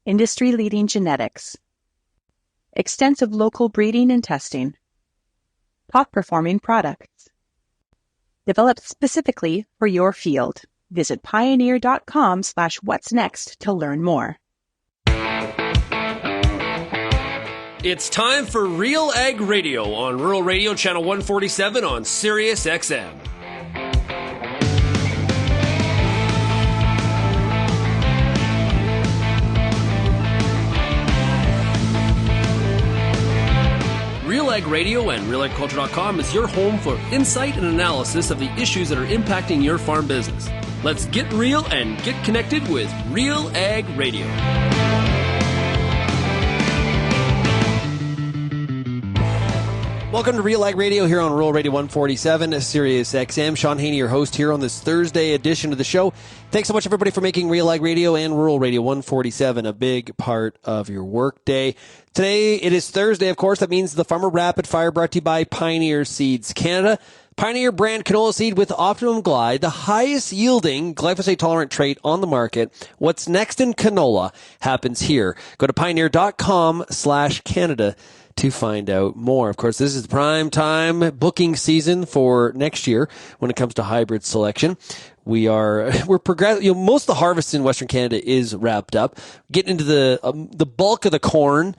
industry-leading genetics, extensive local breeding and testing, top-performing products, developed specifically for your field. Visit pioneer.com/what's next to learn more. It's time for RealAg Radio on Rural Radio Channel 147 on Sirius XM. RealAg Radio and RealAgriculture.com is your home for insight and analysis of the issues that are impacting your farm business. Let's get real and get connected with RealAg Radio. Welcome to RealAg Radio here on Rural Radio 147, Sirius XM. Shaun Haney, your host here on this Thursday edition of the show. Thanks so much, everybody, for making RealAg Radio and Rural Radio 147 a big part of your workday. Today, it is Thursday, of course. That means the Farmer Rapid Fire brought to you by Pioneer Seeds Canada. Pioneer brand canola seed with Optimum Glide, the highest yielding glyphosate-tolerant trait on the market. What's next in canola happens here. Go to pioneer.com/Canada to find out more. Of course, this is the prime time booking season for next year when it comes to hybrid selection. We're progressing. Most of the harvest in Western Canada is wrapped up. Getting into the bulk of the corn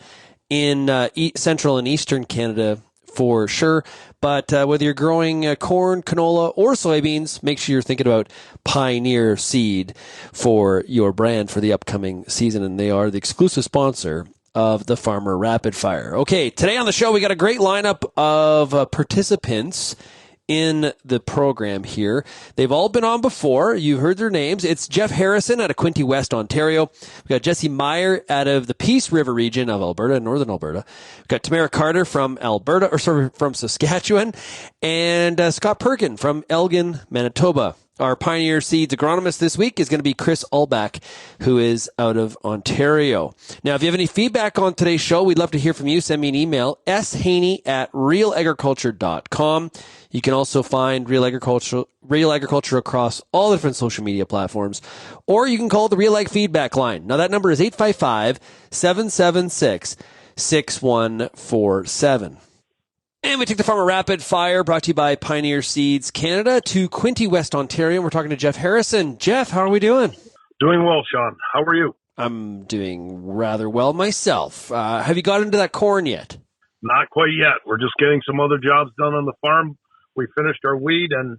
in Central and Eastern Canada for sure. But whether you're growing corn, canola, or soybeans, make sure you're thinking about Pioneer Seed for your brand for the upcoming season, and they are the exclusive sponsor of the Farmer Rapid Fire. Okay, today on the show, we got a great lineup of participants in the program here. They've all been on before. You heard their names. It's Jeff Harrison out of Quinte, West Ontario. We got Jesse Meyer out of the Peace River region of Alberta, northern Alberta. We've got Tamara Carter from from Saskatchewan, and Scott Perkin from Elgin, Manitoba. Our Pioneer Seeds agronomist this week is going to be Chris Olbach, who is out of Ontario. Now, if you have any feedback on today's show, we'd love to hear from you. Send me an email, shaney@realagriculture.com. You can also find Real Agriculture across all the different social media platforms, or you can call the RealAg feedback line. Now, that number is 855-776-6147. And we take the Farmer Rapid Fire, brought to you by Pioneer Seeds Canada, to Quinte, West Ontario. We're talking to Jeff Harrison. Jeff, how are we doing? Doing well, Shaun. How are you? I'm doing rather well myself. Have you got into that corn yet? Not quite yet. We're just getting some other jobs done on the farm. We finished our weed and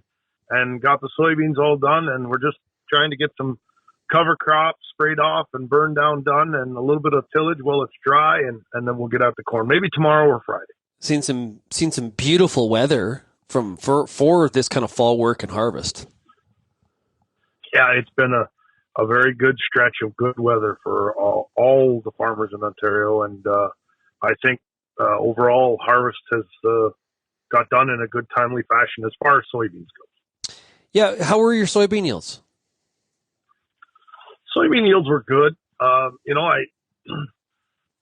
got the soybeans all done, and we're just trying to get some cover crops sprayed off and burned down done, and a little bit of tillage while it's dry, and then we'll get out the corn, maybe tomorrow or Friday. Seen some beautiful weather for this kind of fall work and harvest. Yeah, it's been a very good stretch of good weather for all the farmers in Ontario, and I think overall harvest has got done in a good, timely fashion as far as soybeans go. Yeah, how were your soybean yields? Soybean yields were good. I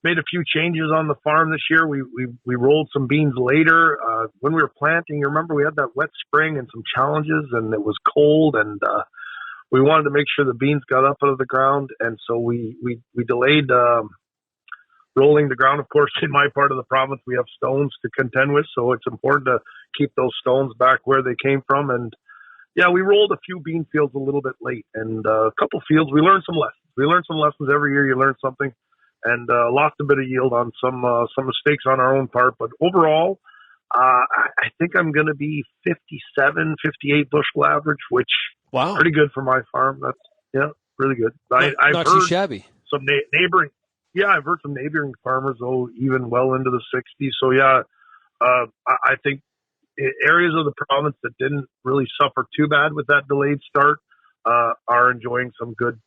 made a few changes on the farm this year. We rolled some beans later. When we were planting, you remember we had that wet spring and some challenges, and it was cold, and we wanted to make sure the beans got up out of the ground, and so we delayed rolling the ground. Of course, in my part of the province, we have stones to contend with, so it's important to keep those stones back where they came from. And yeah, we rolled a few bean fields a little bit late, and a couple fields. We learned some lessons. We learned some lessons every year. You learn something. And lost a bit of yield on some mistakes on our own part. But overall, I think I'm going to be 57, 58 bushel average, which wow, pretty good for my farm. That's really good. I've not heard too shabby. Some neighboring, I've heard some neighboring farmers even well into the 60s. So I think areas of the province that didn't really suffer too bad with that delayed start are enjoying some good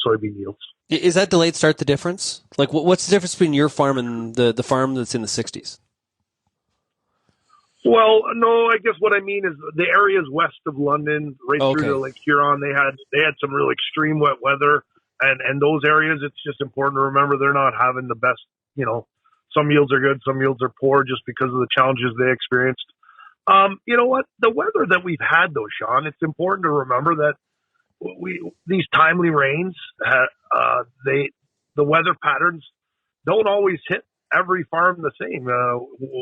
soybean yields. Is that delayed start the difference? Like, what's the difference between your farm and the farm that's in the 60s? Well, no, I guess what I mean is the areas west of London, through to Lake Huron, they had some real extreme wet weather, and those areas, it's just important to remember they're not having the best. Some yields are good, some yields are poor, just because of the challenges they experienced. You know what? The weather that we've had, though, Shaun, it's important to remember that these timely rains, the the weather patterns don't always hit every farm the same.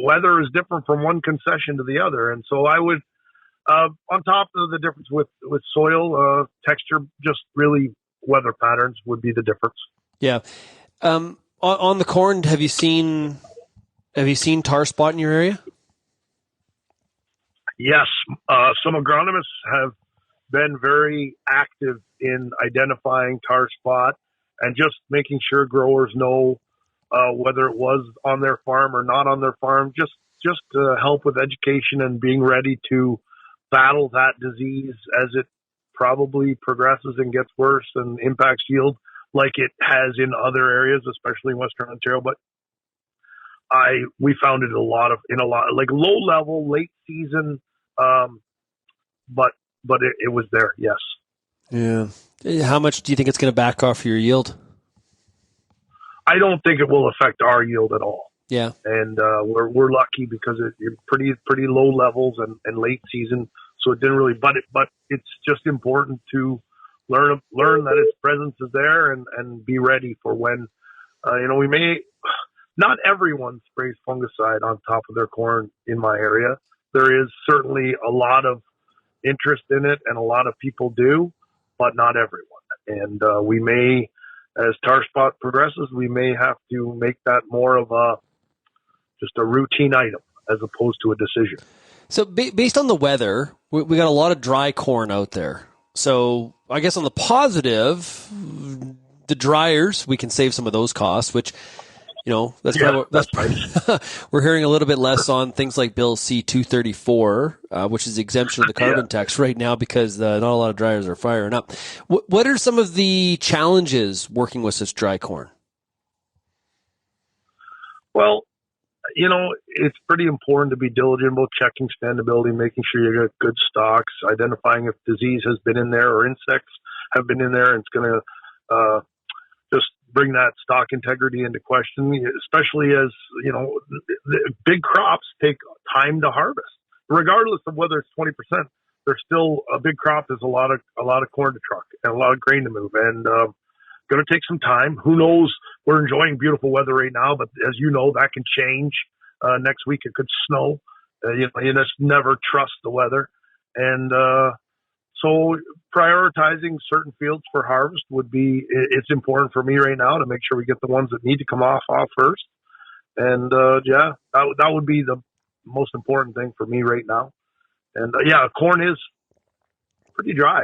Weather is different from one concession to the other. And so I would, on top of the difference with soil texture, just really weather patterns would be the difference. Yeah. On the corn, have you seen tar spot in your area? Yes. Some agronomists have been very active in identifying tar spot and just making sure growers know whether it was on their farm or not on their farm, just to help with education and being ready to battle that disease as it probably progresses and gets worse and impacts yield like it has in other areas, especially in Western Ontario. But we found it in a lot like low level, late season, but it was there. Yes. Yeah. How much do you think it's going to back off your yield? I don't think it will affect our yield at all. Yeah. And we're lucky because it's pretty low levels and late season, so it didn't really. But it's just important to learn that its presence is there and be ready for when we may. Not everyone sprays fungicide on top of their corn in my area. There is certainly a lot of interest in it, and a lot of people do, but not everyone. And we may, as tar spot progresses, we may have to make that more of just a routine item as opposed to a decision. So based on the weather, we got a lot of dry corn out there. So I guess on the positive, the dryers, we can save some of those costs, which, that's right. We're hearing a little bit less on things like Bill C-234, which is exemption of the carbon tax right now because not a lot of dryers are firing up. What are some of the challenges working with such dry corn? Well, it's pretty important to be diligent about checking standability, making sure you get good stocks, identifying if disease has been in there or insects have been in there, and it's going to just bring that stock integrity into question, especially as, the big crops take time to harvest. Regardless of whether it's 20%, there's still a big crop. There's a lot of corn to truck and a lot of grain to move, and going to take some time. Who knows? We're enjoying beautiful weather right now, but as you know, that can change. Next week it could snow. You just never trust the weather. And so prioritizing certain fields for harvest it's important for me right now to make sure we get the ones that need to come off first. And that would be the most important thing for me right now. And corn is pretty dry.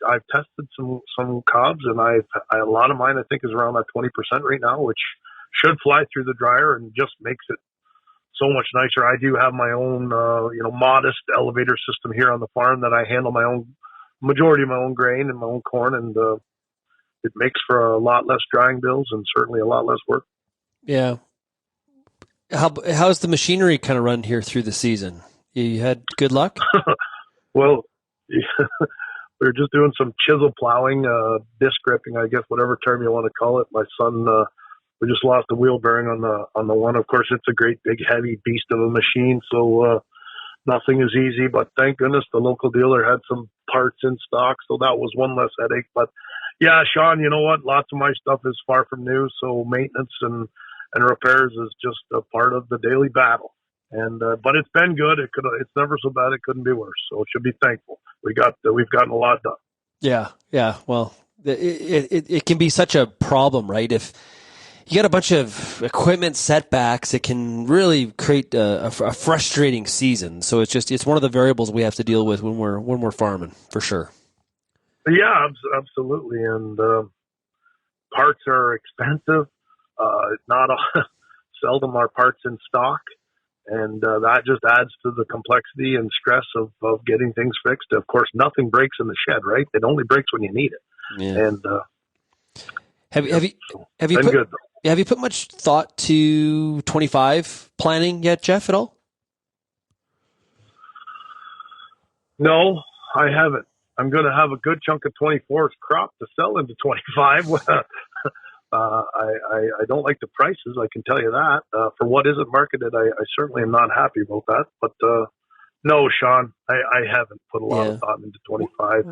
I've tested some cobs, and a lot of mine I think is around that 20% right now, which should fly through the dryer and just makes it so much nicer. I do have my own modest elevator system here on the farm that I handle majority of my own grain and my own corn, and it makes for a lot less drying bills and certainly a lot less work. Yeah. How's the machinery kind of run here through the season? You had good luck? Well, we were just doing some chisel plowing, disc gripping, I guess, whatever term you want to call it. My son, we just lost the wheel bearing on the one. Of course, it's a great big heavy beast of a machine, so nothing is easy. But thank goodness the local dealer had some parts in stock, so that was one less headache. But yeah, Shaun, you know what? Lots of my stuff is far from new, so maintenance and repairs is just a part of the daily battle. And but it's been good. It's never so bad it couldn't be worse. So it should be thankful. We've gotten a lot done. Yeah. Well, it can be such a problem, right? If you got a bunch of equipment setbacks, it can really create a frustrating season. So it's one of the variables we have to deal with when we're farming, for sure. Yeah, absolutely. And parts are expensive. Seldom are parts in stock. And that just adds to the complexity and stress of getting things fixed. Of course, nothing breaks in the shed, right? It only breaks when you need it. Yeah. And have you put much thought to 25 planning yet, Jeff, at all? No, I haven't. I'm going to have a good chunk of 24's crop to sell into 25. I don't like the prices, I can tell you that. For what isn't marketed, I certainly am not happy about that. But no, Shaun, I haven't put a lot of thought into 25.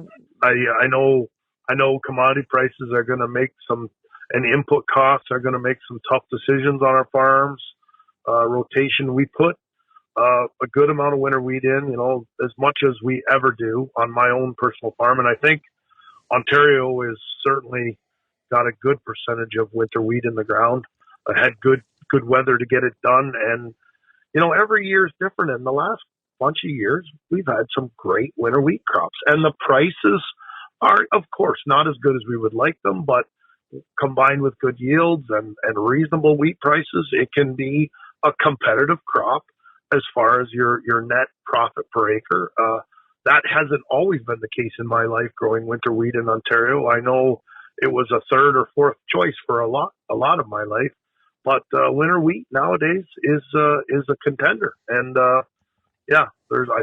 I know commodity prices are going to make some and input costs are going to make some tough decisions on our farms. Rotation, we put a good amount of winter wheat in, as much as we ever do on my own personal farm. And I think Ontario is certainly got a good percentage of winter wheat in the ground. I had good weather to get it done. And, every year is different. In the last bunch of years, we've had some great winter wheat crops. And the prices are, of course, not as good as we would like them, but combined with good yields and reasonable wheat prices, it can be a competitive crop as far as your net profit per acre. That hasn't always been the case in my life growing winter wheat in Ontario. I know it was a third or fourth choice for a lot of my life, but winter wheat nowadays is a contender. And I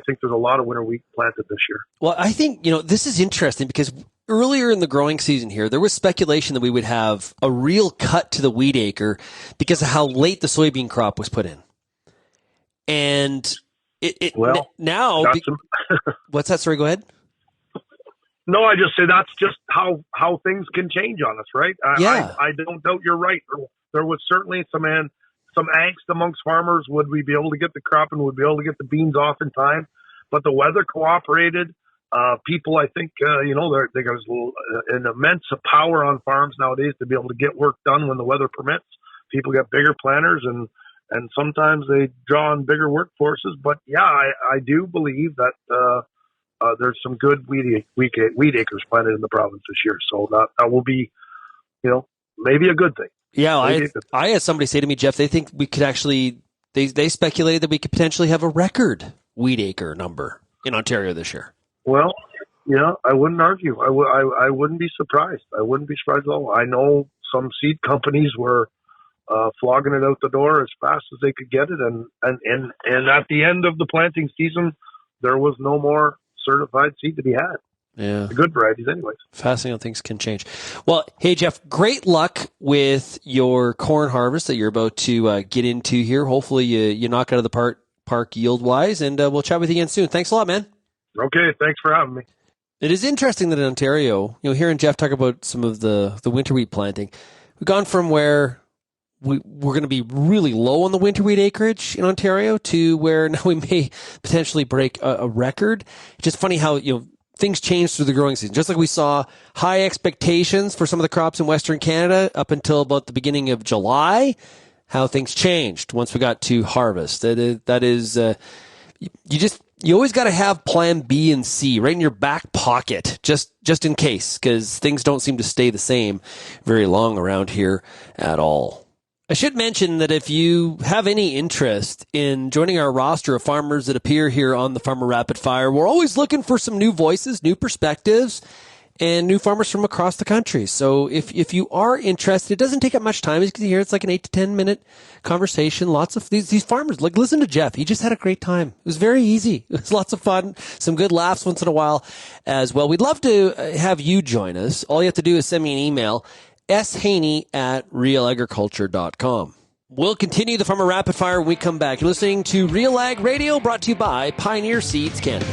think there's a lot of winter wheat planted this year. Well, I think, this is interesting because earlier in the growing season here, there was speculation that we would have a real cut to the wheat acre because of how late the soybean crop was put in. And what's that? Sorry, go ahead. No, I just say that's just how things can change on us, right? I don't doubt you're right. There was certainly some angst amongst farmers. Would we be able to get the crop and would we be able to get the beans off in time? But the weather cooperated. People, I think, there's an immense power on farms nowadays to be able to get work done when the weather permits. People get bigger planters and sometimes they draw on bigger workforces. But I do believe that there's some good wheat acres planted in the province this year. So that will be, maybe a good thing. Yeah, I had somebody say to me, Jeff, they think we could actually, they speculated that we could potentially have a record wheat acre number in Ontario this year. Well, I wouldn't argue. I wouldn't be surprised. I wouldn't be surprised at all. I know some seed companies were flogging it out the door as fast as they could get it. And at the end of the planting season, there was no more certified seed to be had. Yeah. The good varieties anyways. Fascinating how things can change. Well, hey, Jeff, great luck with your corn harvest that you're about to get into here. Hopefully you knock out of the park yield-wise, and we'll chat with you again soon. Thanks a lot, man. Okay, thanks for having me. It is interesting that in Ontario, hearing Jeff talk about some of the winter wheat planting, we've gone from where we're going to be really low on the winter wheat acreage in Ontario to where now we may potentially break a record. It's just funny how, things change through the growing season. Just like we saw high expectations for some of the crops in Western Canada up until about the beginning of July, how things changed once we got to harvest. That is you always got to have plan B and C right in your back pocket, just in case, because things don't seem to stay the same very long around here at all. I should mention that if you have any interest in joining our roster of farmers that appear here on the Farmer Rapid Fire, we're always looking for some new voices, new perspectives, and new farmers from across the country. So if you are interested, it doesn't take up much time. As you can hear, it's like an 8 to 10 minute conversation. Lots of these farmers, like listen to Jeff. He just had a great time. It was very easy. It was lots of fun. Some good laughs once in a while as well. We'd love to have you join us. All you have to do is send me an email, shaney@realagriculture.com. We'll continue the Farmer Rapid Fire when we come back. You're listening to RealAg Radio, brought to you by Pioneer Seeds Canada.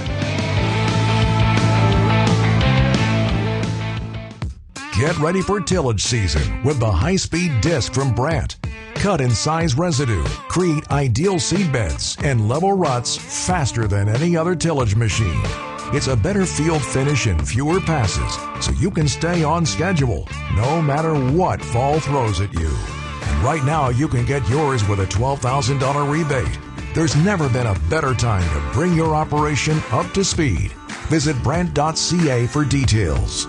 Get ready for tillage season with the high-speed disc from Brandt. Cut and size residue, create ideal seed beds, and level ruts faster than any other tillage machine. It's a better field finish and fewer passes, so you can stay on schedule, no matter what fall throws at you. And right now, you can get yours with a $12,000 rebate. There's never been a better time to bring your operation up to speed. Visit Brandt.ca for details.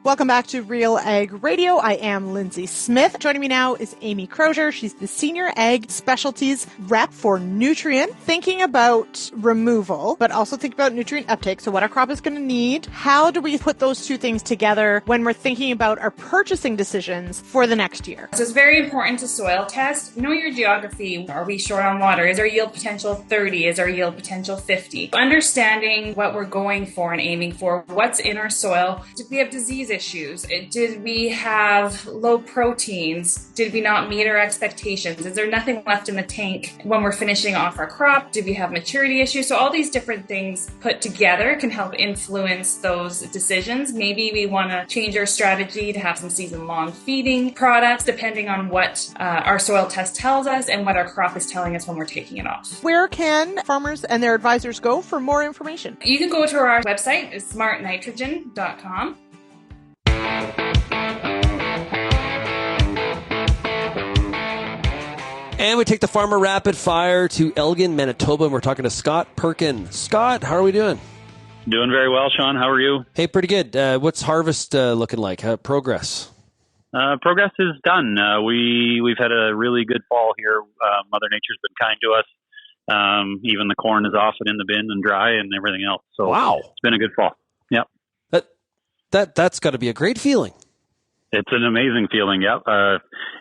Welcome back to Real Ag Radio. I am Lindsay Smith. Joining me now is Amy Crozier. She's the Senior Ag Specialties Rep for Nutrient, thinking about removal, but also thinking about nutrient uptake. So what our crop is going to need. How do we put those two things together when we're thinking about our purchasing decisions for the next year? So it's very important to soil test. Know your geography. Are we short on water? Is our yield potential 30? Is our yield potential 50? Understanding what we're going for and aiming for, what's in our soil. If we have diseases, issues? Did we have low proteins? Did we not meet our expectations? Is there nothing left in the tank when we're finishing off our crop? Did we have maturity issues? So all these different things put together can help influence those decisions. Maybe we want to change our strategy to have some season-long feeding products, depending on what our soil test tells us and what our crop is telling us when we're taking it off. Where can farmers and their advisors go for more information? You can go to our website, it's smartnitrogen.com. And we take the Farmer Rapid Fire to Elgin, Manitoba, and we're talking to Scott Perkin. Scott, how are we doing? Doing very well, Shaun. How are you? Hey, pretty good. What's harvest looking like? Progress? Progress is done. We've had a really good fall here. Mother Nature's been kind to us. Even the corn is off and in the bin and dry and everything else. So wow, it's been a good fall. Yep. That's got to be a great feeling. It's an amazing feeling. Yep.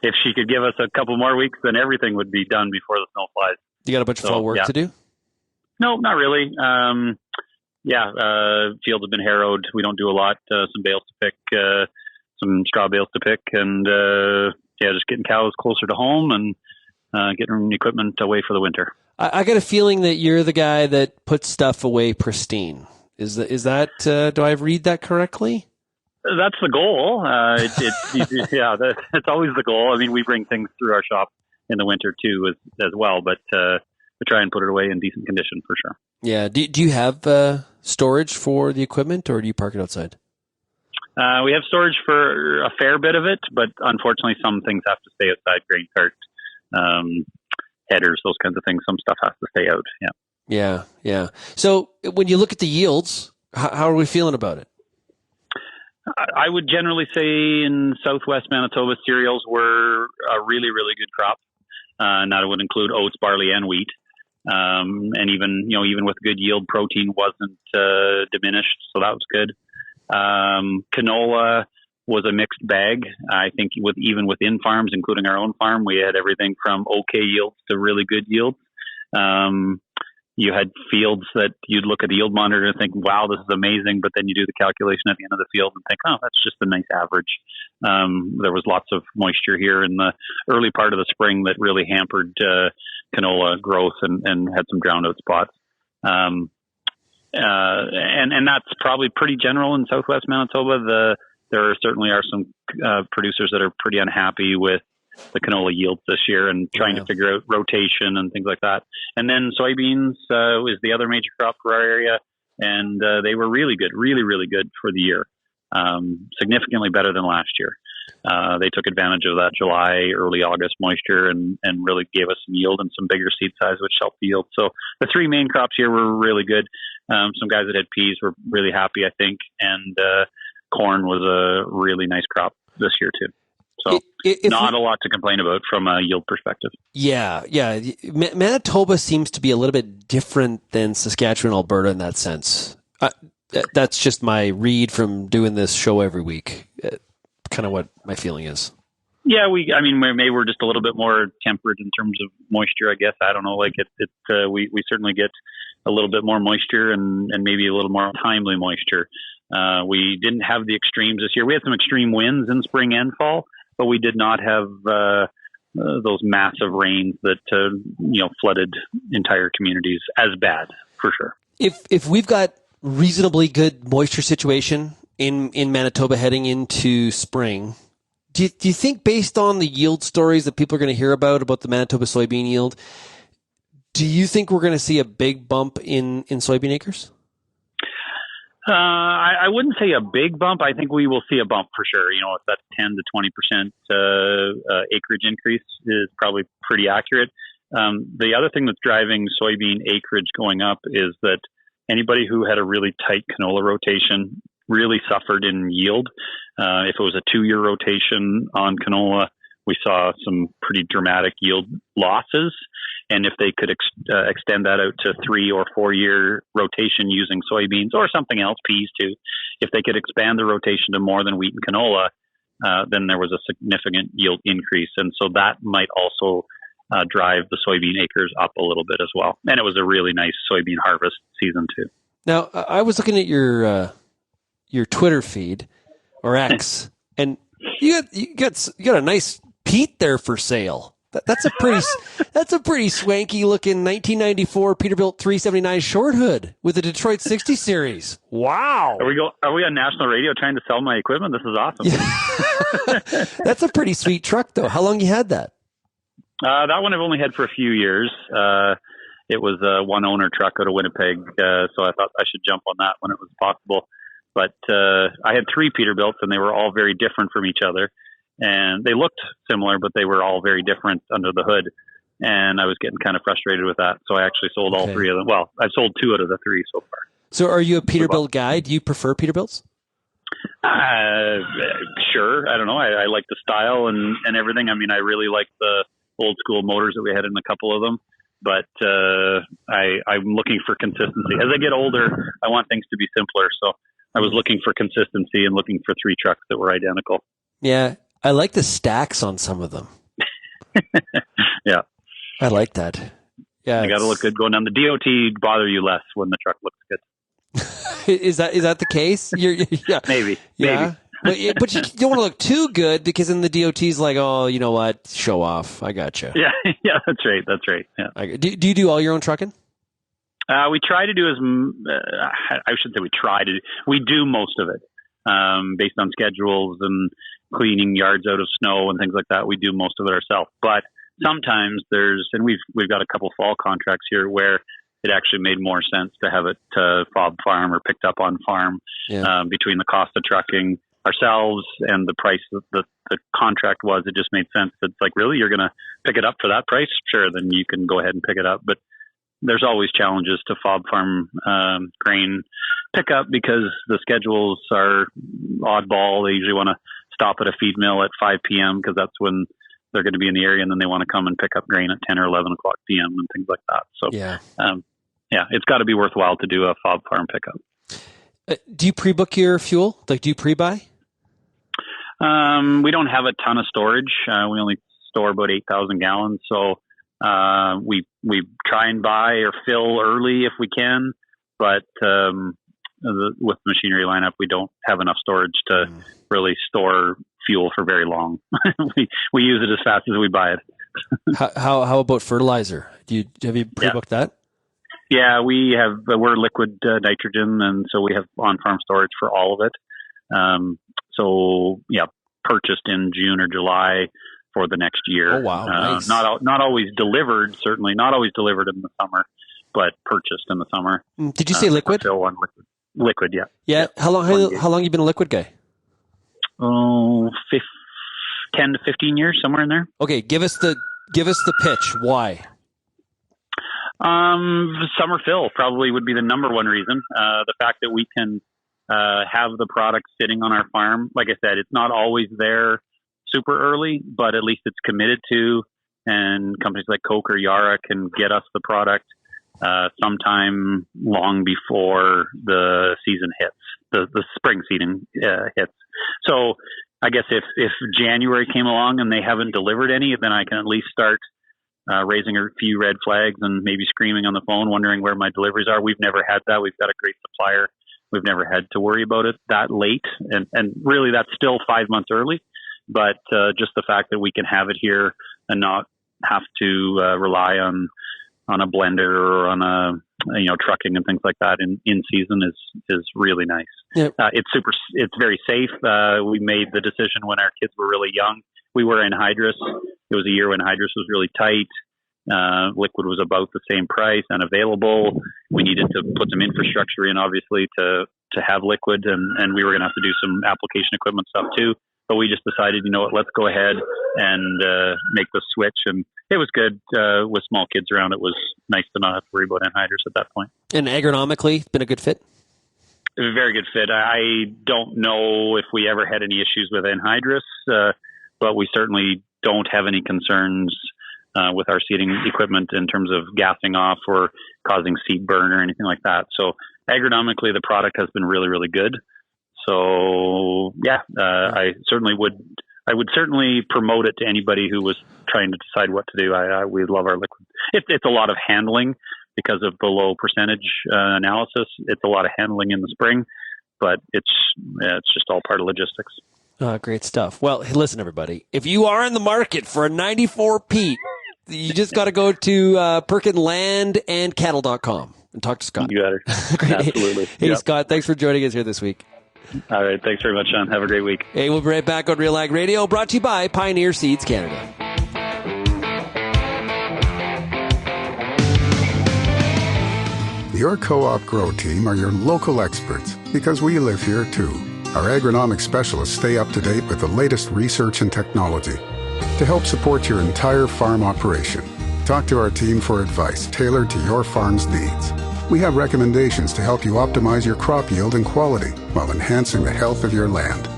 If she could give us a couple more weeks, then everything would be done before the snow flies. You got a bunch of fall work to do? No, not really. Fields have been harrowed. We don't do a lot. Some bales to pick, some straw bales to pick, and just getting cows closer to home and getting equipment away for the winter. I got a feeling that you're the guy that puts stuff away pristine. Is that do I read that correctly? That's the goal. That's always the goal. I mean, we bring things through our shop in the winter too, as well, but we try and put it away in decent condition for sure. Yeah. Do you have storage for the equipment, or do you park it outside? We have storage for a fair bit of it, but unfortunately, some things have to stay outside. Grain cart, headers, those kinds of things. Some stuff has to stay out. Yeah. Yeah. So when you look at the yields, how are we feeling about it? I would generally say in southwest Manitoba, cereals were a really, really good crop. And that would include oats, barley, and wheat. And even with good yield, protein wasn't diminished, so that was good. Canola was a mixed bag. I think even within farms, including our own farm, we had everything from okay yields to really good yields. You had fields that you'd look at the yield monitor and think, wow, this is amazing. But then you do the calculation at the end of the field and think, oh, that's just a nice average. There was lots of moisture here in the early part of the spring that really hampered canola growth and had some drowned out spots. And that's probably pretty general in southwest Manitoba. There certainly are some producers that are pretty unhappy with the canola yields this year and trying to figure out rotation and things like that. And then soybeans is the other major crop for our area, and they were really good, really, really good for the year, significantly better than last year. They took advantage of that July, early August moisture and really gave us some yield and some bigger seed size, which helped the yield. So the three main crops here were really good. Some guys that had peas were really happy, I think, and corn was a really nice crop this year too. So not a lot to complain about from a yield perspective. Yeah. Manitoba seems to be a little bit different than Saskatchewan, Alberta in that sense. That's just my read from doing this show every week. Kind of what my feeling is. Yeah, maybe we're just a little bit more temperate in terms of moisture, I guess. I don't know. We certainly get a little bit more moisture and maybe a little more timely moisture. We didn't have the extremes this year. We had some extreme winds in spring and fall, but we did not have those massive rains that flooded entire communities as bad, for sure. If we've got reasonably good moisture situation in Manitoba heading into spring, do you think, based on the yield stories that people are going to hear about the Manitoba soybean yield, do you think we're going to see a big bump in soybean acres? I wouldn't say a big bump. I think we will see a bump for sure. If that's 10 to 20% acreage increase is probably pretty accurate. The other thing that's driving soybean acreage going up is that anybody who had a really tight canola rotation really suffered in yield. If it was a 2-year rotation on canola, we saw some pretty dramatic yield losses. And if they could extend that out to 3 or 4 year rotation using soybeans or something else, peas too, if they could expand the rotation to more than wheat and canola, then there was a significant yield increase. And so that might also drive the soybean acres up a little bit as well. And it was a really nice soybean harvest season too. Now, I was looking at your Twitter feed. or X, and you got a nice Pete there for sale. That's a pretty swanky looking 1994 Peterbilt 379 short hood with the Detroit 60 series. Wow. Are we on national radio trying to sell my equipment? This is awesome. That's a pretty sweet truck though. How long you had that? That one I've only had for a few years. It was a one owner truck out of Winnipeg. So I thought I should jump on that when it was possible. But I had 3 Peterbilts and they were all very different from each other. And they looked similar, but they were all very different under the hood. And I was getting kind of frustrated with that. So I actually sold all 3 of them. Well, I've sold 2 out of the 3 so far. So are you a Peterbilt guy? Do you prefer Peterbilts? Sure. I don't know. I like the style and everything. I mean, I really like the old school motors that we had in a couple of them. But I'm looking for consistency. As I get older, I want things to be simpler. So I was looking for consistency and looking for 3 trucks that were identical. Yeah. I like the stacks on some of them. Yeah. I like that. Yeah. You got to look good going down. The DOT bother you less when the truck looks good. Is that the case? Yeah. Maybe. Yeah. Maybe. But you don't want to look too good because then the DOT's like, oh, you know what? Show off. I gotcha. Yeah. Yeah, that's right. That's right. Yeah. Do you do all your own trucking? We try to do I shouldn't say we try to do. We do most of it based on schedules and cleaning yards out of snow and things like that. We do most of it ourselves. But sometimes and we've got a couple fall contracts here where it actually made more sense to have it fob farm or picked up on farm between the cost of trucking ourselves and the price that the contract was. It just made sense. It's like, really, you're going to pick it up for that price? Sure, then you can go ahead and pick it up. But there's always challenges to fob farm grain pickup because the schedules are oddball. They usually want to stop at a feed mill at 5 p.m. because that's when they're going to be in the area, and then they want to come and pick up grain at 10 or 11 o'clock p.m. and things like that. So, it's got to be worthwhile to do a fob farm pickup. Do you pre-book your fuel? Like, do you pre-buy? We don't have a ton of storage. We only store about 8,000 gallons. So we try and buy or fill early if we can, but with the machinery lineup, we don't have enough storage to really store fuel for very long. we use it as fast as we buy it. How about fertilizer? Have you pre-booked that? Yeah, we're liquid nitrogen, and so we have on-farm storage for all of it. Purchased in June or July for the next year. Oh, wow. Nice. Not always delivered, certainly not always delivered in the summer, but purchased in the summer. Did you say liquid? Still on liquid. Liquid, yeah. Yeah. How long you been a liquid guy? Oh, 10 to 15 years, somewhere in there. Okay, give us the pitch. Why? Summer fill probably would be the number one reason. The fact that we can have the product sitting on our farm. Like I said, it's not always there super early, but at least it's committed to, and companies like Coke or Yara can get us the product sometime long before the season hits, the spring season hits. So I guess if January came along and they haven't delivered any, then I can at least start raising a few red flags and maybe screaming on the phone, wondering where my deliveries are. We've never had that. We've got a great supplier. We've never had to worry about it that late. And really, that's still 5 months early. But just the fact that we can have it here and not have to rely on a blender or on trucking and things like that in season is really nice. Yep. It's very safe. We made the decision when our kids were really young. We were anhydrous. It was a year when hydrous was really tight. Liquid was about the same price and available. We needed to put some infrastructure in, obviously, to have liquid, and we were going to have to do some application equipment stuff too. But we just decided, you know what, let's go ahead and make the switch. And it was good with small kids around. It was nice to not have to worry about anhydrous at that point. And agronomically, it's been a good fit? A very good fit. I don't know if we ever had any issues with anhydrous, but we certainly don't have any concerns with our seeding equipment in terms of gassing off or causing seed burn or anything like that. So agronomically, the product has been really, really good. So I would certainly promote it to anybody who was trying to decide what to do. We love our liquid. It's a lot of handling because of the low percentage analysis. It's a lot of handling in the spring, but it's just all part of logistics. Great stuff. Well, hey, listen, everybody, if you are in the market for a 94 Pete, you just got to go to Perkin and cattle.com and talk to Scott. You got it. Absolutely. Hey, yep. Scott, thanks for joining us here this week. All right. Thanks very much, Shaun. Have a great week. Hey, we'll be right back on RealAg Radio, brought to you by Pioneer Seeds Canada. Your co-op grow team are your local experts because we live here too. Our agronomic specialists stay up to date with the latest research and technology to help support your entire farm operation. Talk to our team for advice tailored to your farm's needs. We have recommendations to help you optimize your crop yield and quality while enhancing the health of your land.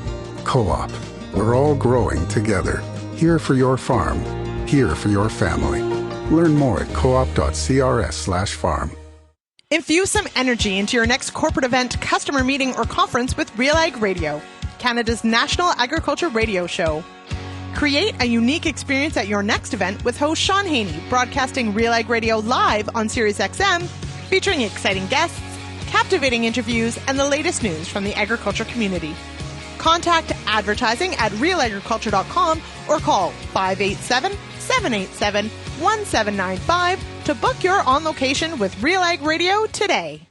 Co-op. We're all growing together. Here for your farm. Here for your family. Learn more at coop.crs/farm. Infuse some energy into your next corporate event, customer meeting, or conference with RealAg Radio, Canada's national agriculture radio show. Create a unique experience at your next event with host Shaun Haney, broadcasting RealAg Radio live on Sirius XM, featuring exciting guests, captivating interviews, and the latest news from the agriculture community. Contact advertising at realagriculture.com or call 587-787-1795 to book your on location with RealAg Radio today.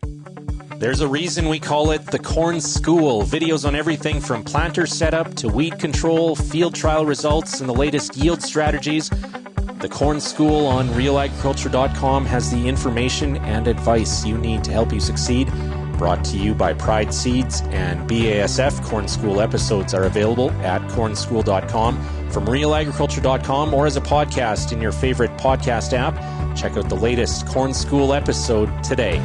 There's a reason we call it the Corn School. Videos on everything from planter setup to weed control, field trial results, and the latest yield strategies. The Corn School on RealAgriculture.com has the information and advice you need to help you succeed. Brought to you by Pride Seeds and BASF. Corn School episodes are available at cornschool.com, from realagriculture.com, or as a podcast in your favorite podcast app. Check out the latest Corn School episode today.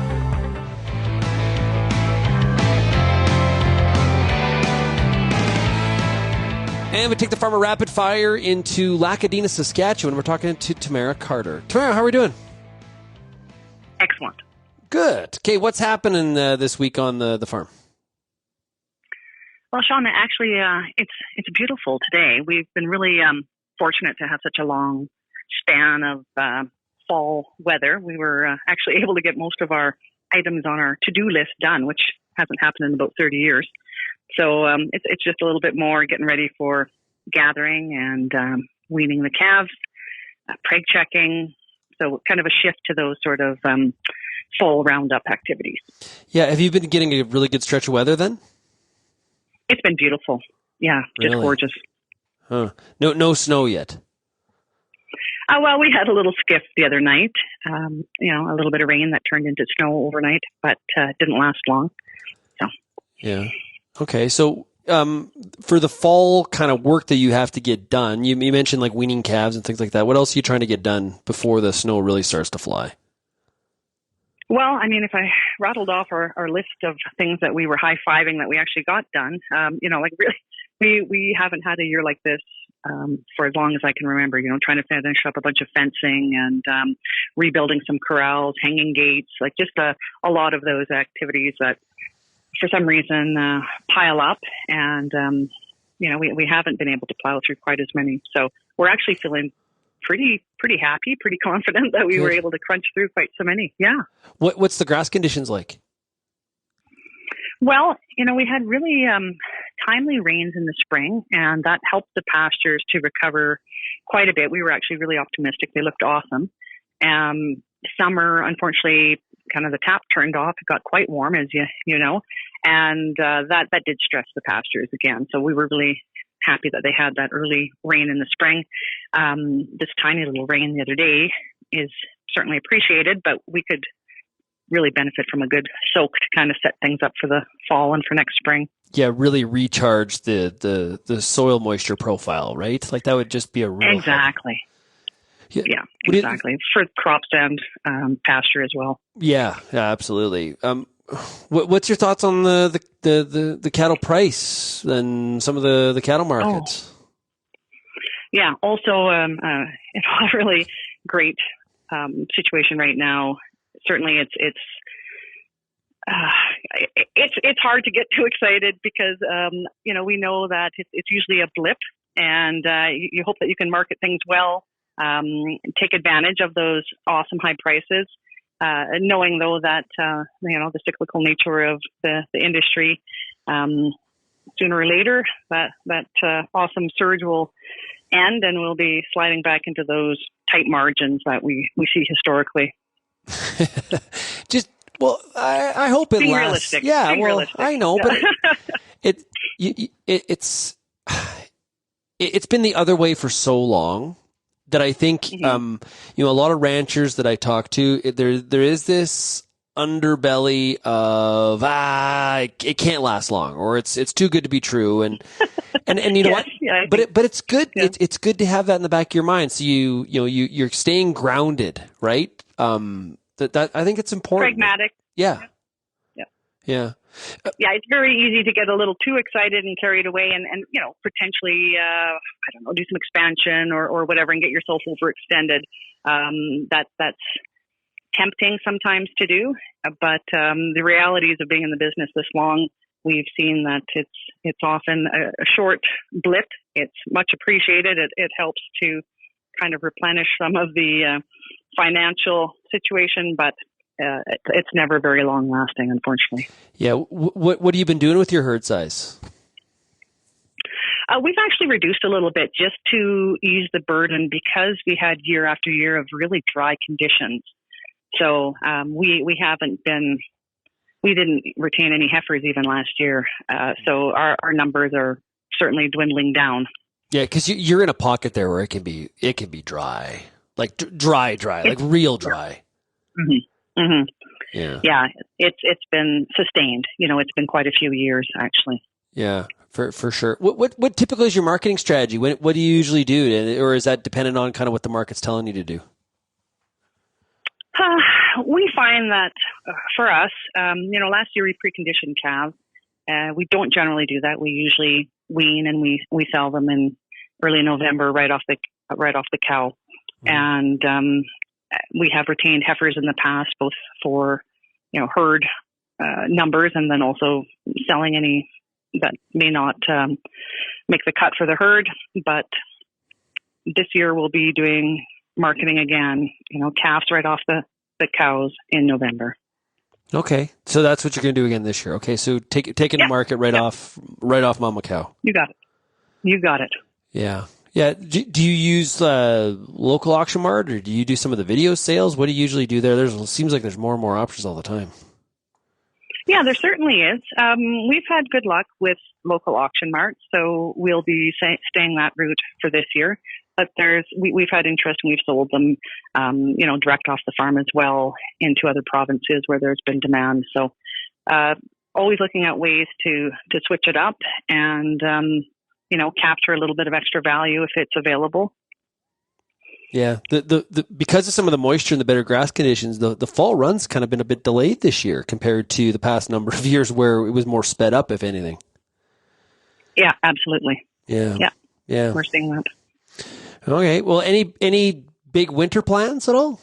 And we take the farmer rapid fire into Lacadena, Saskatchewan. We're talking to Tamara Carter. Tamara, how are we doing? Excellent. Good. Okay, what's happening this week on the farm? Well, Shaun, actually, it's beautiful today. We've been really fortunate to have such a long span of fall weather. We were actually able to get most of our items on our to-do list done, which hasn't happened in about 30 years. So it's just a little bit more getting ready for gathering and weaning the calves, preg checking. So kind of a shift to those sort of fall roundup activities. Yeah, have you been getting a really good stretch of weather then? It's been beautiful. Yeah, just really? Gorgeous. Huh. No snow yet? Well, we had a little skiff the other night. A little bit of rain that turned into snow overnight, but didn't last long. So. Yeah. Okay, so for the fall kind of work that you have to get done, you mentioned like weaning calves and things like that. What else are you trying to get done before the snow really starts to fly? Well, I mean, if I rattled off our list of things that we were high-fiving that we actually got done, really, we haven't had a year like this for as long as I can remember, trying to finish up a bunch of fencing and rebuilding some corrals, hanging gates, like just a lot of those activities that for some reason pile up, and we haven't been able to plow through quite as many. So we're actually feeling pretty happy, pretty confident that we were able to crunch through quite so many. Yeah. What's the grass conditions like? Well, we had really timely rains in the spring, and that helped the pastures to recover quite a bit. We were actually really optimistic. They looked awesome. Summer, unfortunately, kind of the tap turned off. It got quite warm, as you know, and that did stress the pastures again. So we were really happy that they had that early rain in the spring. This tiny little rain the other day is certainly appreciated, but we could really benefit from a good soak to kind of set things up for the fall and for next spring. Yeah, really recharge the soil moisture profile, right? Like that would just be a real exactly. Yeah, exactly. For crops and pasture as well. Yeah, absolutely. What's your thoughts on the cattle price and some of the cattle markets? Yeah, also it's a really great situation right now. Certainly, it's hard to get too excited because we know that it's usually a blip, and you hope that you can market things well, take advantage of those awesome high prices. Knowing though that the cyclical nature of the industry, sooner or later, that awesome surge will end, and we'll be sliding back into those tight margins that we see historically. I hope it Being lasts. realistic. Yeah, Being realistic. I know, but it's been the other way for so long that I think a lot of ranchers that I talk to, there is this underbelly of it can't last long, or it's too good to be true, and you know what? Yeah, but it's good. Yeah. It's good to have that in the back of your mind, so you're staying grounded, right? That I think it's important. Pragmatic. Yeah. Yeah, it's very easy to get a little too excited and carried away and potentially, do some expansion or whatever and get yourself overextended. That's tempting sometimes to do. But the realities of being in the business this long, we've seen that it's often a short blip. It's much appreciated. It helps to kind of replenish some of the financial situation, but it's never very long lasting, unfortunately. Yeah. What have you been doing with your herd size? We've actually reduced a little bit just to ease the burden because we had year after year of really dry conditions. So we didn't retain any heifers even last year. So our numbers are certainly dwindling down. Yeah, because you're in a pocket there where it can be dry, like dry, like real dry. Mm-hmm. Mm-hmm. Yeah, it's been sustained. It's been quite a few years actually. Yeah, for sure. What typically is your marketing strategy? What do you usually do, or is that dependent on kind of what the market's telling you to do? We find that for us, last year we preconditioned calves. We don't generally do that. We usually wean and we sell them in early November, right off the cow, and we have retained heifers in the past, both for herd numbers and then also selling any that may not make the cut for the herd. But this year we'll be doing marketing again. Calves right off the cows in November. Okay, so that's what you're going to do again this year. Okay, so taking the market right off mama cow. You got it. Yeah. Yeah. Do you use local auction mart, or do you do some of the video sales? What do you usually do there? Seems like there's more and more options all the time. Yeah, there certainly is. We've had good luck with local auction marts, so we'll be staying that route for this year. But we've had interest and we've sold them, direct off the farm as well into other provinces where there's been demand. So, always looking at ways to switch it up and, capture a little bit of extra value if it's available. Yeah. The because of some of the moisture and the better grass conditions, the fall run's kind of been a bit delayed this year compared to the past number of years where it was more sped up, if anything. Yeah, absolutely. Yeah. We're seeing that. Okay. Well, any big winter plans at all?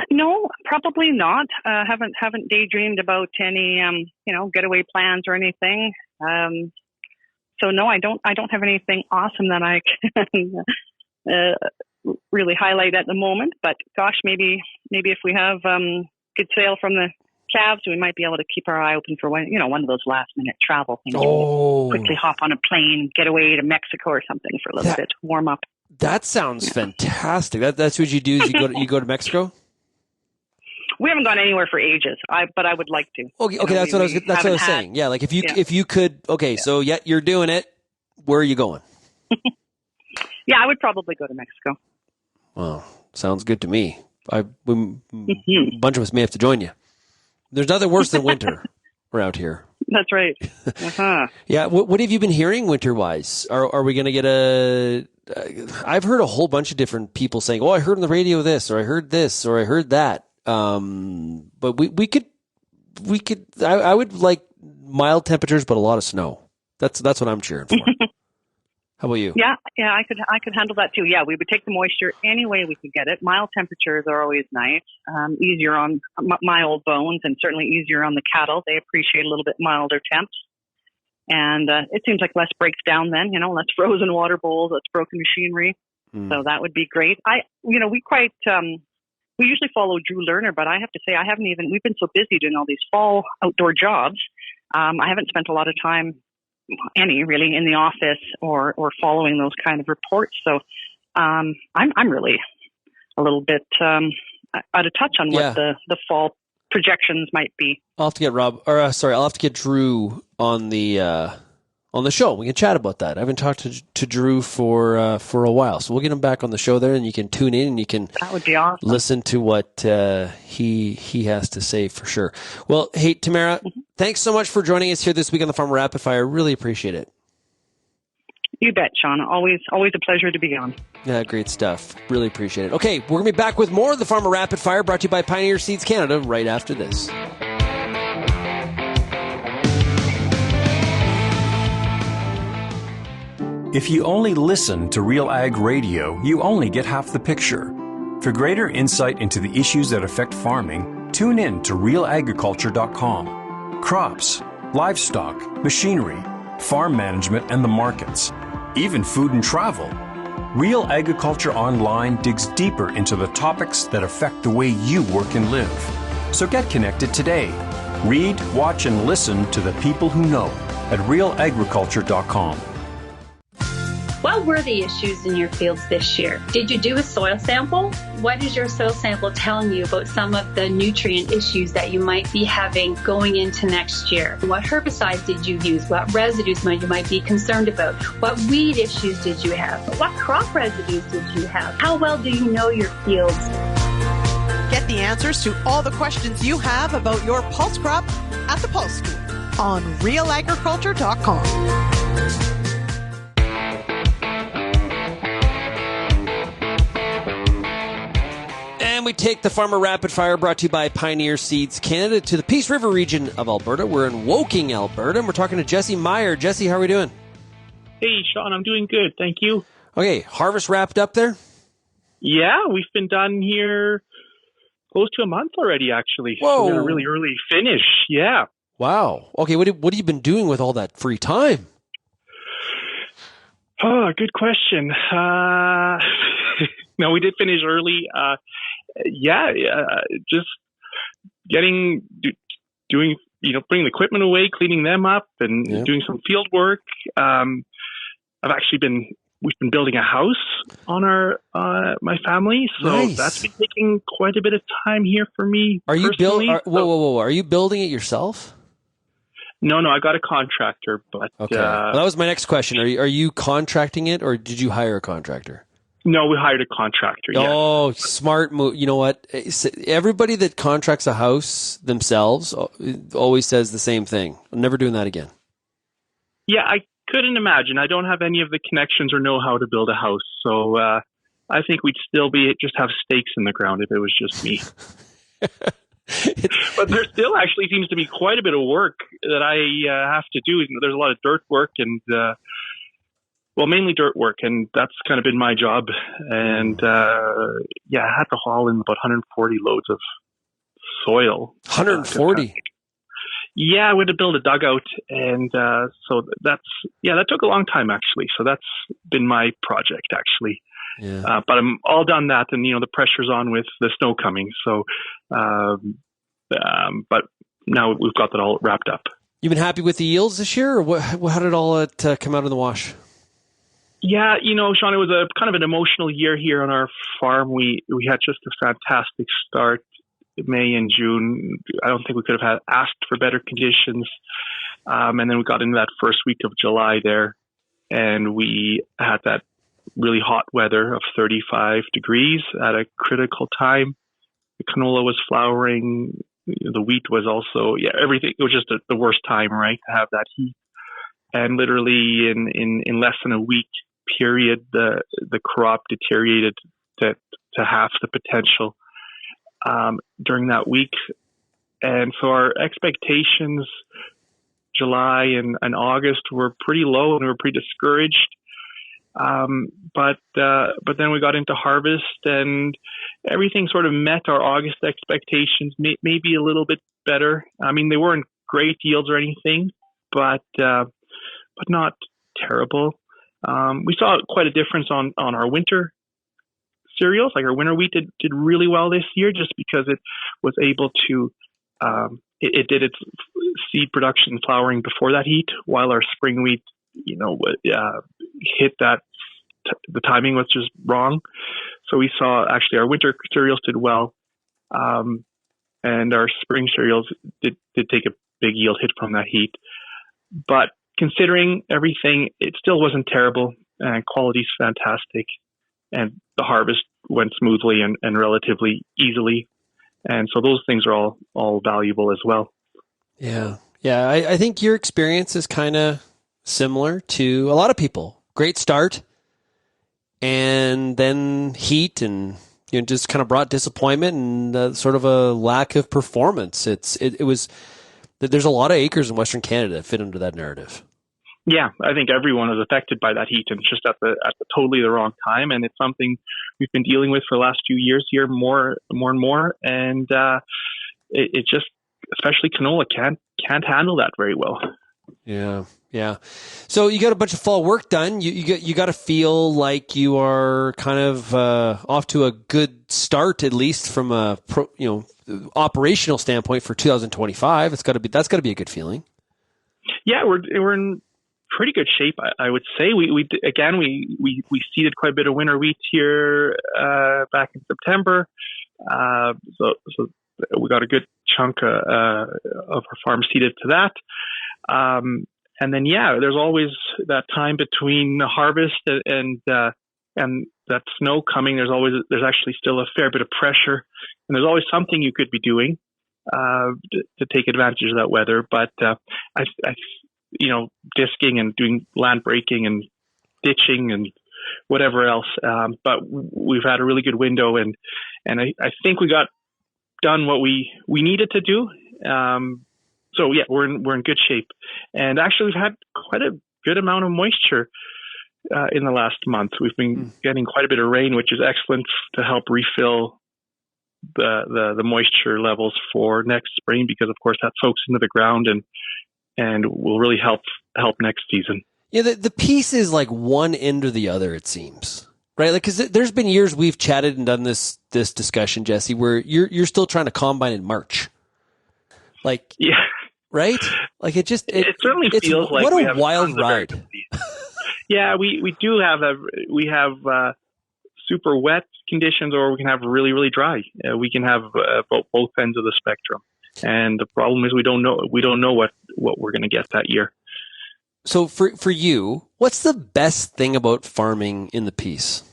No, probably not. Haven't daydreamed about any getaway plans or anything. So no, I don't have anything awesome that I can really highlight at the moment. But gosh, maybe if we have good sale from the calves, we might be able to keep our eye open for one of those last minute travel things. Quickly hop on a plane, get away to Mexico or something for a little bit, warm up. That sounds fantastic. That's what you do. Is you go to Mexico? We haven't gone anywhere for ages. But I would like to. Okay, that's what I was saying. Yeah, like if you could. Okay, so you're doing it. Where are you going? Yeah, I would probably go to Mexico. Well, sounds good to me. A bunch of us may have to join you. There's nothing worse than winter around here. That's right. Uh-huh. Yeah. What have you been hearing winter-wise? Are we going to get I've heard a whole bunch of different people saying, "Oh, I heard on the radio this, or I heard this, or I heard that." But we could. I would like mild temperatures, but a lot of snow. That's what I'm cheering for. How about you? Yeah, I could handle that too. Yeah, we would take the moisture any way we could get it. Mild temperatures are always nice, easier on my old bones, and certainly easier on the cattle. They appreciate a little bit milder temps, and it seems like less breaks down then. Less frozen water bowls, less broken machinery. So that would be great. We we usually follow Drew Lerner, but I have to say we've been so busy doing all these fall outdoor jobs. I haven't spent a lot of time, really, in the office or following those kind of reports. So I'm really a little bit out of touch on what the fall projections might be. I'll have to get I'll have to get Drew on the show. We can chat about that. I haven't talked to Drew for a while, so we'll get him back on the show there, and you can tune in and you can that would be awesome. Listen to what he has to say for sure. Well, hey Tamara, thanks so much for joining us here this week on the Farmer Rapid Fire. Really appreciate it. You bet, Shaun. Always a pleasure to be on. Yeah, great stuff. Really appreciate it. Okay, we're gonna be back with more of the Farmer Rapid Fire, brought to you by Pioneer Seeds Canada, right after this. If you only listen to RealAg Radio, you only get half the picture. For greater insight into the issues that affect farming, tune in to RealAgriculture.com. Crops, livestock, machinery, farm management, and the markets, even food and travel. Real Agriculture Online digs deeper into the topics that affect the way you work and live. So get connected today. Read, watch, and listen to the people who know at RealAgriculture.com. What were the issues in your fields this year? Did you do a soil sample? What is your soil sample telling you about some of the nutrient issues that you might be having going into next year? What herbicides did you use? What residues you might be concerned about? What weed issues did you have? What crop residues did you have? How well do you know your fields? Get the answers to all the questions you have about your pulse crop at the Pulse School on RealAgriculture.com. And we take the Farmer Rapid Fire, brought to you by Pioneer Seeds Canada, to the Peace River region of Alberta. We're in Woking, Alberta, and we're talking to Jesse Meyer. Jesse, how are we doing? Hey, Shaun, I'm doing good. Thank you. Okay, harvest wrapped up there? Yeah, we've been done here close to a month already, actually. Whoa. So we had a really early finish. Yeah. Wow. Okay, what have you been doing with all that free time? Oh, good question. No, we did finish early. Just doing, bringing the equipment away, cleaning them up, and doing some field work. We've been building a house on my family, so nice. That's been taking quite a bit of time here for me. Are you whoa! Are you building it yourself? No, I got a contractor, but okay. Well, that was my next question. Are you contracting it, or did you hire a contractor? No, we hired a contractor. Oh, yeah. Smart move. You know what? Everybody that contracts a house themselves always says the same thing. I'm never doing that again. Yeah, I couldn't imagine. I don't have any of the connections or know how to build a house. So I think we'd still just have stakes in the ground if it was just me. But there still actually seems to be quite a bit of work that I have to do. There's a lot of dirt work and mainly dirt work, and that's kind of been my job. And I had to haul in about 140 loads of soil. 140? Yeah, we had to build a dugout, and so that took a long time actually. So that's been my project actually. Yeah. But I'm all done that, and the pressure's on with the snow coming. So, but now we've got that all wrapped up. You've been happy with the yields this year, or how did all it come out in the wash? Yeah, Shaun, it was a kind of an emotional year here on our farm. We had just a fantastic start. May and June, I don't think we could have asked for better conditions. And then we got into that first week of July there, and we had that really hot weather of 35 degrees at a critical time. The canola was flowering. The wheat was also, everything. It was just the worst time, right, to have that heat. And literally in less than a week period, the crop deteriorated to half the potential during that week. And so our expectations, July and August, were pretty low, and we were pretty discouraged. But then we got into harvest, and everything sort of met our August expectations, maybe a little bit better. I mean, they weren't great yields or anything, but not terrible. We saw quite a difference on our winter cereals, like our winter wheat, did really well this year, just because it was able to it did its seed production and flowering before that heat, while our spring wheat, hit that. The timing was just wrong. So we saw actually our winter cereals did well, and our spring cereals did take a big yield hit from that heat. But considering everything, it still wasn't terrible, and quality's fantastic, and the harvest went smoothly and relatively easily. And so those things are all valuable as well. Yeah. Yeah. I think your experience is kind of similar to a lot of people. Great start, and then heat, and just kind of brought disappointment and sort of a lack of performance. It was, there's a lot of acres in Western Canada that fit into that narrative. Yeah, I think everyone was affected by that heat, and just at the totally the wrong time. And it's something we've been dealing with for the last few years here, more and more. And it just, especially canola, can't handle that very well. Yeah, yeah. So you got a bunch of fall work done. You got to feel like you are kind of off to a good start, at least from a operational standpoint for 2025. That's got to be a good feeling. Yeah, we're in pretty good shape, I would say. We seeded quite a bit of winter wheat here back in September, so we got a good chunk of our farm seeded to that. And then there's always that time between the harvest and that snow coming. There's actually still a fair bit of pressure, and there's always something you could be doing to take advantage of that weather. But disking and doing land breaking and ditching and whatever else. But we've had a really good window, and I think we got done what we needed to do. So yeah, we're in good shape. And actually we've had quite a good amount of moisture in the last month. We've been getting quite a bit of rain, which is excellent to help refill the moisture levels for next spring, because of course that soaks into the ground and will really help next season. Yeah, the piece is like one end or the other, it seems, right? Like, because there's been years we've chatted and done this discussion, Jesse, where you're still trying to combine in March, like, yeah, right? Like it certainly feels like what a wild ride. Yeah, we do have super wet conditions, or we can have really, really dry. We can have both ends of the spectrum. And the problem is we don't know what we're going to get that year. So for you, what's the best thing about farming in the piece?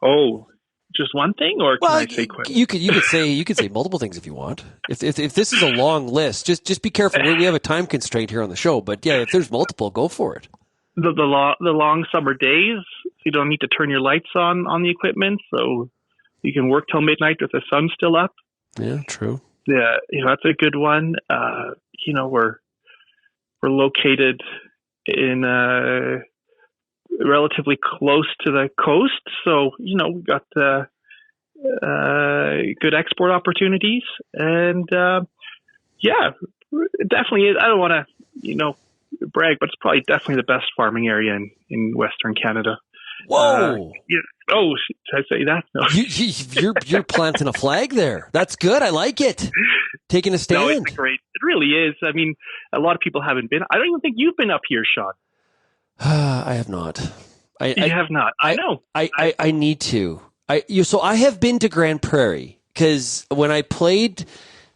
Oh, just one thing, or can I say quick? You could say multiple things if you want. If this is a long list, just be careful. We have a time constraint here on the show, but yeah, if there's multiple, go for it. The long summer days, you don't need to turn your lights on the equipment, so you can work till midnight with the sun still up. Yeah, true. Yeah, that's a good one. We're located in relatively close to the coast, so we got good export opportunities, and definitely. I don't want to brag, but it's probably definitely the best farming area in Western Canada. Whoa! Oh, should I say that? No. You're planting a flag there. That's good. I like it. Taking a stand. No, it's great. It really is. I mean, a lot of people haven't been. I don't even think you've been up here, Shaun. I have not. You have not. I know. I need to. So I have been to Grand Prairie, because when I played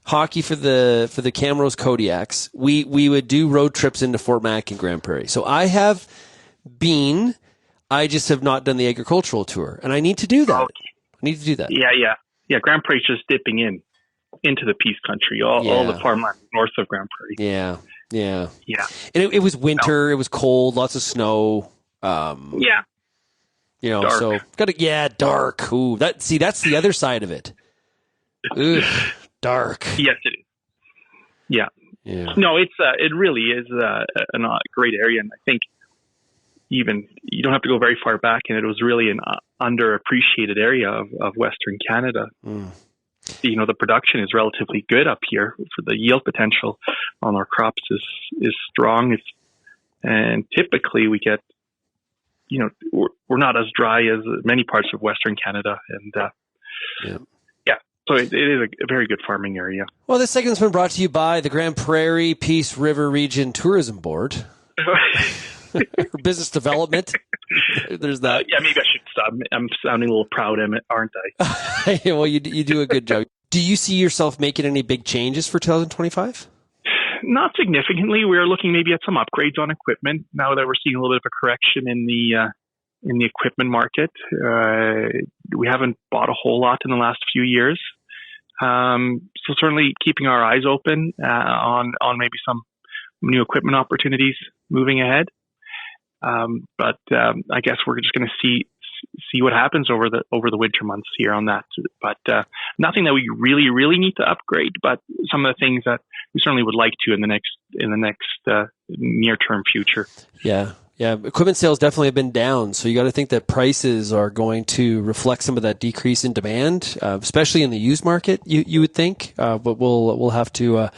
hockey for the Camrose Kodiaks, we would do road trips into Fort Mac and Grand Prairie. So I have been. I just have not done the agricultural tour, and I need to do that. Yeah. Grand Prairie's just dipping into the Peace Country, all the farmland north of Grand Prairie. Yeah. And it was winter. It was cold. Lots of snow. Dark. So dark. Ooh, that's the other side of it. Ooh, dark. Yes, it is. Yeah. No, it really is a great area, and I think. Even you don't have to go very far back, and it was really an underappreciated area of Western Canada. The production is relatively good up here. For the yield potential on our crops is strong. And typically we get we're not as dry as many parts of Western Canada, and so it is a very good farming area. Well, this segment's been brought to you by the Grand Prairie Peace River Region Tourism Board. Or business development. There's that. Maybe I should stop. I'm sounding a little proud, aren't I? Well, you do a good job. Do you see yourself making any big changes for 2025? Not significantly. We're looking maybe at some upgrades on equipment now that we're seeing a little bit of a correction in the equipment market. We haven't bought a whole lot in the last few years. So certainly keeping our eyes open on maybe some new equipment opportunities moving ahead. But I guess we're just going to see what happens over the winter months here on that. But nothing that we really, really need to upgrade, but some of the things that we certainly would like to in the next near term future. Yeah. Equipment sales definitely have been down, so you got to think that prices are going to reflect some of that decrease in demand, especially in the used market. You would think, but we'll have to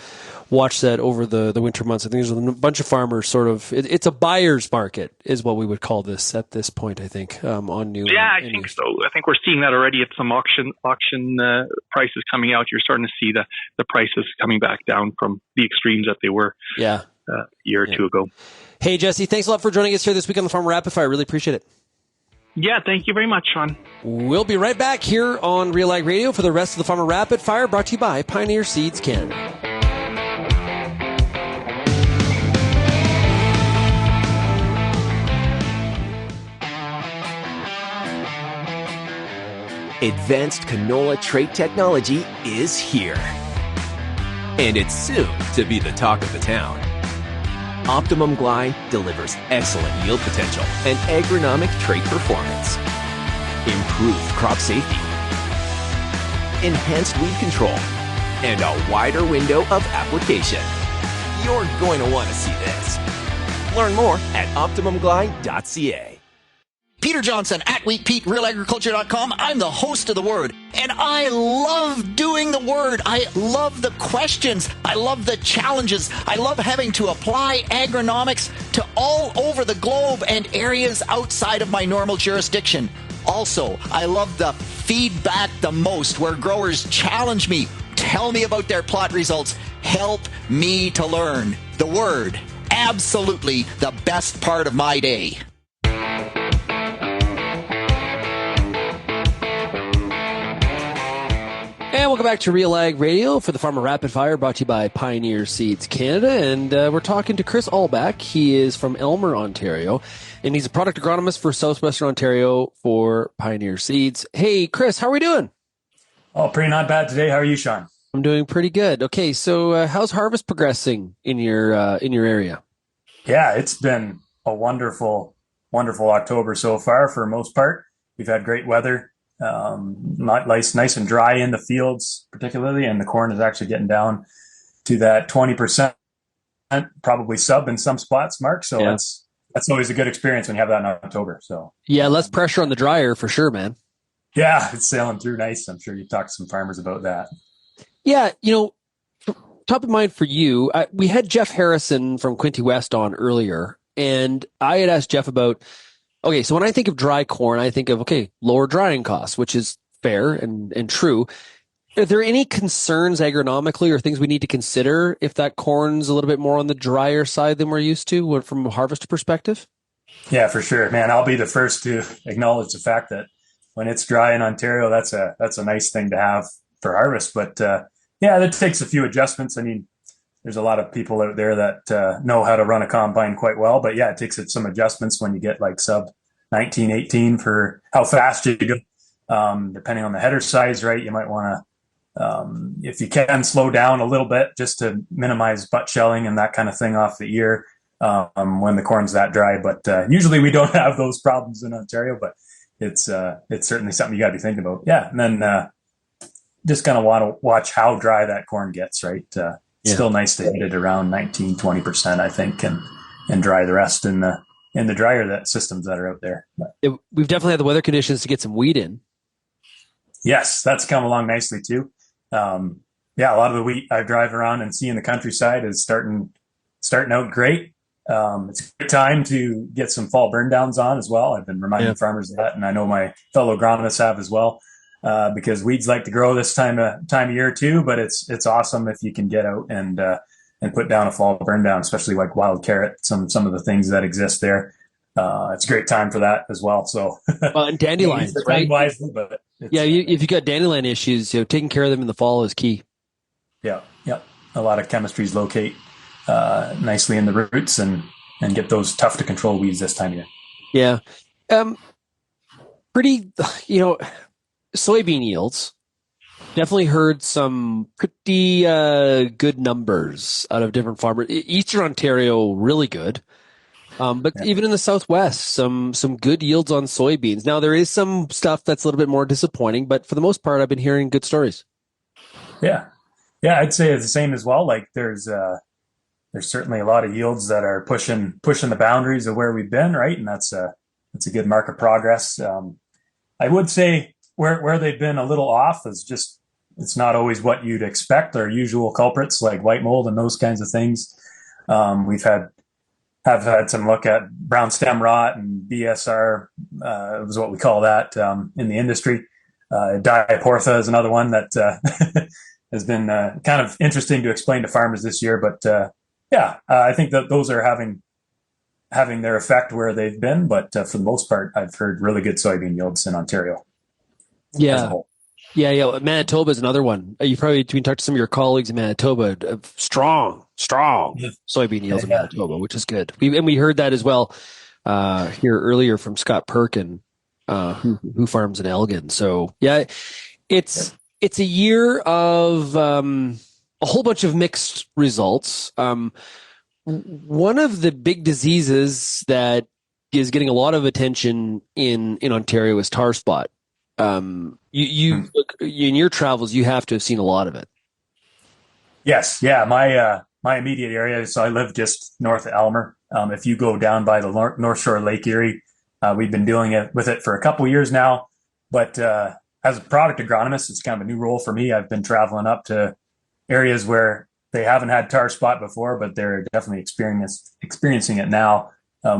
watch that over the winter months. I think there's a bunch of farmers it's a buyer's market is what we would call this at this point, I think, on new. Yeah, I think so. I think we're seeing that already at some auction prices coming out. You're starting to see the prices coming back down from the extremes that they were a year or two ago. Hey, Jesse, thanks a lot for joining us here this week on the Farmer Rapid Fire. Really appreciate it. Yeah, thank you very much, Shaun. We'll be right back here on RealAg Radio for the rest of the Farmer Rapid Fire, brought to you by Pioneer Seeds Canada. Advanced canola trait technology is here. And it's soon to be the talk of the town. Optimum Glide delivers excellent yield potential and agronomic trait performance. Improved crop safety. Enhanced weed control. And a wider window of application. You're going to want to see this. Learn more at OptimumGlide.ca. Peter Johnson at WheatPete, RealAgriculture.com. I'm the host of The Word, and I love doing The Word. I love the questions. I love the challenges. I love having to apply agronomics to all over the globe and areas outside of my normal jurisdiction. Also, I love the feedback the most, where growers challenge me, tell me about their plot results, help me to learn. The Word, absolutely the best part of my day. And welcome back to RealAg Radio for the Farmer Rapid Fire, brought to you by Pioneer Seeds Canada. And we're talking to Chris Olbach. He is from Elmer, Ontario, and he's a product agronomist for Southwestern Ontario for Pioneer Seeds. Hey, Chris, how are we doing? Oh, pretty not bad today. How are you, Shaun? I'm doing pretty good. Okay, so how's harvest progressing in your area? Yeah, it's been a wonderful October so far for the most part. We've had great weather. Nice and dry in the fields, particularly, and the corn is actually getting down to that 20%, probably sub in some spots, Mark. So that's always a good experience when you have that in October. So yeah, less pressure on the dryer for sure, man. Yeah, it's sailing through nice. I'm sure you talked to some farmers about that. Yeah, top of mind for you, we had Jeff Harrison from Quinte West on earlier, and I had asked Jeff about, okay, so when I think of dry corn, I think of, lower drying costs, which is fair and true. Are there any concerns agronomically or things we need to consider if that corn's a little bit more on the drier side than we're used to from a harvest perspective? Yeah, for sure, man. I'll be the first to acknowledge the fact that when it's dry in Ontario, that's a nice thing to have for harvest. But that takes a few adjustments. I mean, there's a lot of people out there that know how to run a combine quite well, but it takes some adjustments when you get like sub 19, 18 for how fast you go. Depending on the header size, right? You might want to, if you can, slow down a little bit just to minimize butt shelling and that kind of thing off the ear when the corn's that dry. But usually we don't have those problems in Ontario, but it's certainly something you got to be thinking about. Yeah, and then just kind of want to watch how dry that corn gets, right? Still nice to hit it around 19, 20%, I think, and dry the rest in the dryer systems that are out there. We've definitely had the weather conditions to get some wheat in. Yes, that's come along nicely too. A lot of the wheat I drive around and see in the countryside is starting out great. It's a good time to get some fall burn downs on as well. I've been reminding farmers of that, and I know my fellow agronomists have as well, because weeds like to grow this time of year too. But it's awesome if you can get out and put down a fall burn down, especially like wild carrot, some of the things that exist there. It's a great time for that as well. So, well, and dandelions, right? Wisely, but if you got dandelion issues, taking care of them in the fall is key. Yeah. A lot of chemistries locate nicely in the roots and get those tough to control weeds this time of year. Yeah. Pretty, soybean yields. Definitely heard some pretty good numbers out of different farmers. Eastern Ontario, really good. But even in the Southwest, some good yields on soybeans. Now, there is some stuff that's a little bit more disappointing, but for the most part, I've been hearing good stories. Yeah, I'd say it's the same as well. Like there's certainly a lot of yields that are pushing the boundaries of where we've been, right? And that's a good mark of progress. I would say where they've been a little off is just it's not always what you'd expect. Our usual culprits like white mold and those kinds of things. We've have had some look at brown stem rot and BSR, was what we call that in the industry. Diaportha is another one that has been kind of interesting to explain to farmers this year. But I think that those are having their effect where they've been. But for the most part, I've heard really good soybean yields in Ontario. Yeah. As a whole. Yeah. Manitoba is another one. You probably can talk to some of your colleagues in Manitoba. Strong soybean yields in Manitoba, which is good. We heard that as well here earlier from Scott Perkin, who farms in Elgin. So it's a year of a whole bunch of mixed results. One of the big diseases that is getting a lot of attention in Ontario is tar spot. You in your travels, you have to have seen a lot of it. Yes. Yeah. My immediate area. So I live just north of Elmer. If you go down by the North Shore of Lake Erie, we've been dealing with it for a couple of years now. But as a product agronomist, it's kind of a new role for me. I've been traveling up to areas where they haven't had tar spot before, but they're definitely experiencing it now.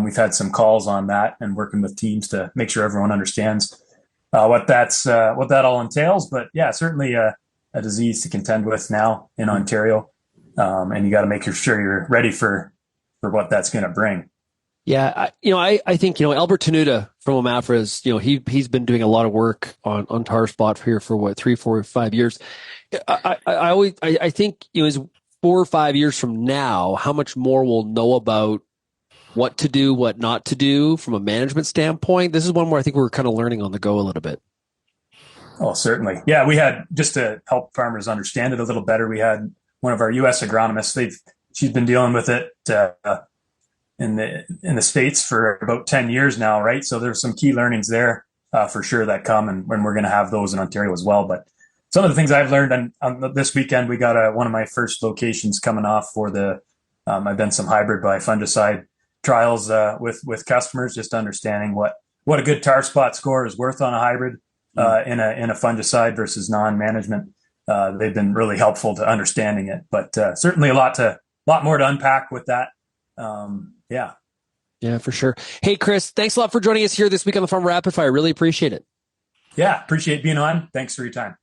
We've had some calls on that and working with teams to make sure everyone understands what that all entails. But yeah, certainly a disease to contend with now in Ontario. And you got to make sure you're ready for what that's going to bring. Yeah. I think, Albert Tenuta from Omafra's, he's been doing a lot of work on tar spot here for 3, 4, 5 years. I think, is 4 or 5 years from now, how much more we'll know about what to do, what not to do from a management standpoint. This is one where I think we're kind of learning on the go a little bit. Oh, certainly. Yeah. We had, just to help farmers understand it a little better, we had one of our U.S. agronomists. She's been dealing with it in the States for about 10 years now, right? So there's some key learnings there for sure that come, and when we're going to have those in Ontario as well. But some of the things I've learned on this weekend, we got one of my first locations coming off for I've done some hybrid by fungicide trials with customers, just understanding what a good tar spot score is worth on a hybrid in a fungicide versus non-management. They've been really helpful to understanding it, but certainly a lot more to unpack with that. Yeah, for sure. Hey, Chris, thanks a lot for joining us here this week on the Farm Rapid Fire. Really appreciate it. Yeah, appreciate being on. Thanks for your time.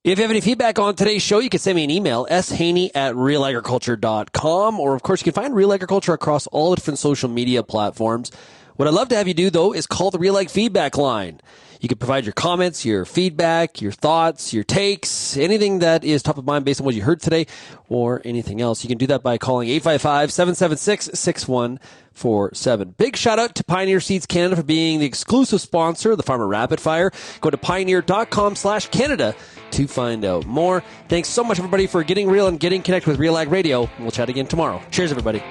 If you have any feedback on today's show, you can send me an email, shaney@realagriculture.com, or of course you can find Real Agriculture across all the different social media platforms. What I'd love to have you do, though, is call the RealAg feedback line. You can provide your comments, your feedback, your thoughts, your takes, anything that is top of mind based on what you heard today or anything else. You can do that by calling 855-776-6147. Big shout out to Pioneer Seeds Canada for being the exclusive sponsor of the Farmer Rapid Fire. Go to pioneer.com/Canada to find out more. Thanks so much, everybody, for getting real and getting connected with RealAg Radio. We'll chat again tomorrow. Cheers, everybody.